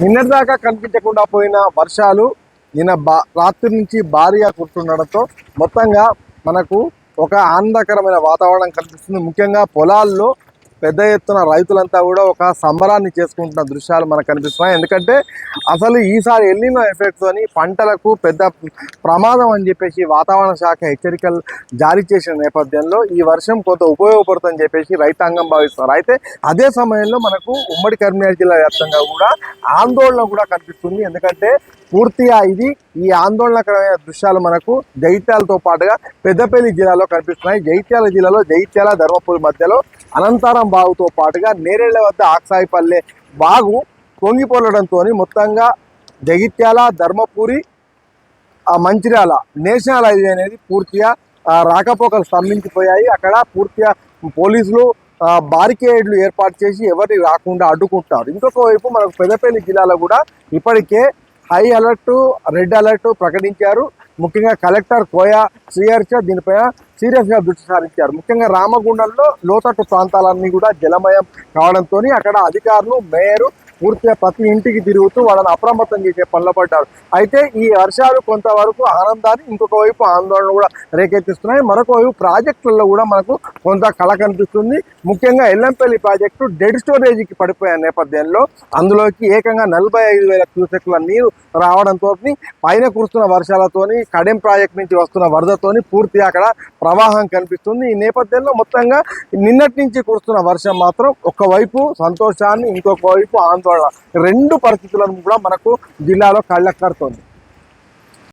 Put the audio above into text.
నిన్నటిదాకా కనిపించకుండా పోయిన వర్షాలు నిన్న రాత్రి నుంచి భారీగా కురుతుండడంతో మొత్తంగా మనకు ఒక ఆనందకరమైన వాతావరణం కనిపిస్తుంది. ముఖ్యంగా పొలాల్లో పెద్ద ఎత్తున రైతులంతా కూడా ఒక సంబరాన్ని చేసుకుంటున్న దృశ్యాలు మనకు కనిపిస్తున్నాయి. ఎందుకంటే అసలు ఈసారి ఎల్నినో ఎఫెక్ట్స్ అని పంటలకు పెద్ద ప్రమాదం అని చెప్పేసి వాతావరణ శాఖ హెచ్చరికలు జారీ చేసిన నేపథ్యంలో ఈ వర్షం కొంత ఉపయోగపడుతుందని చెప్పేసి రైతాంగం భావిస్తారు. అయితే అదే సమయంలో మనకు ఉమ్మడి కరీంనగర్ జిల్లా వ్యాప్తంగా కూడా ఆందోళన కూడా కనిపిస్తుంది. ఎందుకంటే పూర్తిగా ఈ ఆందోళనకరమైన దృశ్యాలు మనకు జగిత్యాలతో పాటుగా పెద్దపల్లి జిల్లాలో కనిపిస్తున్నాయి. జగిత్యాల జిల్లాలో జగిత్యాల ధర్మపురి మధ్యలో అనంతరం బాగుతో పాటుగా నేరేళ్ల వద్ద ఆక్సాయిపల్లె బాగు పొంగిపోలడంతో మొత్తంగా జగిత్యాల ధర్మపురి మంచిర్యాల నేషనల్ హైవే అనేది పూర్తిగా రాకపోకలు స్తంభించిపోయాయి. అక్కడ పూర్తిగా పోలీసులు బారికేడ్లు ఏర్పాటు చేసి ఎవరిని రాకుండా అడ్డుకుంటున్నారు. ఇంకొక వైపు మనకు పెద్దపల్లి జిల్లాలో కూడా ఇప్పటికే హై అలర్ట్, రెడ్ అలర్ట్ ప్రకటించారు. ముఖ్యంగా కలెక్టర్ కోయా శ్రీహర్ష దీనిపైన సీరియస్గా దృష్టి సారించారు. ముఖ్యంగా రామగుండంలో లోతట్టు ప్రాంతాలన్నీ కూడా జలమయం కావడంతో అక్కడ అధికారులు, మేయరు పూర్తిగా ప్రతి ఇంటికి తిరుగుతూ వాళ్ళని అప్రమత్తం చేసే పనిలో పడ్డారు. అయితే ఈ వర్షాలు కొంతవరకు ఆనందాన్ని, ఇంకొక వైపు ఆందోళన కూడా రేకెత్తిస్తున్నాయి. మరొక వైపు ప్రాజెక్టులలో కూడా మనకు కొంత కళ కనిపిస్తుంది. ముఖ్యంగా ఎల్లంపల్లి ప్రాజెక్టు డెడ్ స్టోరేజీకి పడిపోయే నేపథ్యంలో అందులోకి ఏకంగా 45,000 క్యూసెక్ల నీరు రావడంతో పైన కురుస్తున్న వర్షాలతోని కడెం ప్రాజెక్ట్ నుంచి వస్తున్న వరదతోని పూర్తిగా అక్కడ ప్రవాహం కనిపిస్తుంది. ఈ నేపథ్యంలో మొత్తంగా నిన్నటి నుంచి కురుస్తున్న వర్షం మాత్రం ఒకవైపు సంతోషాన్ని, ఇంకొక వైపు ఆందోళన, రెండు పరిస్థితులను కూడా మనకు జిల్లాలో కళ్ళకు కడుతోంది.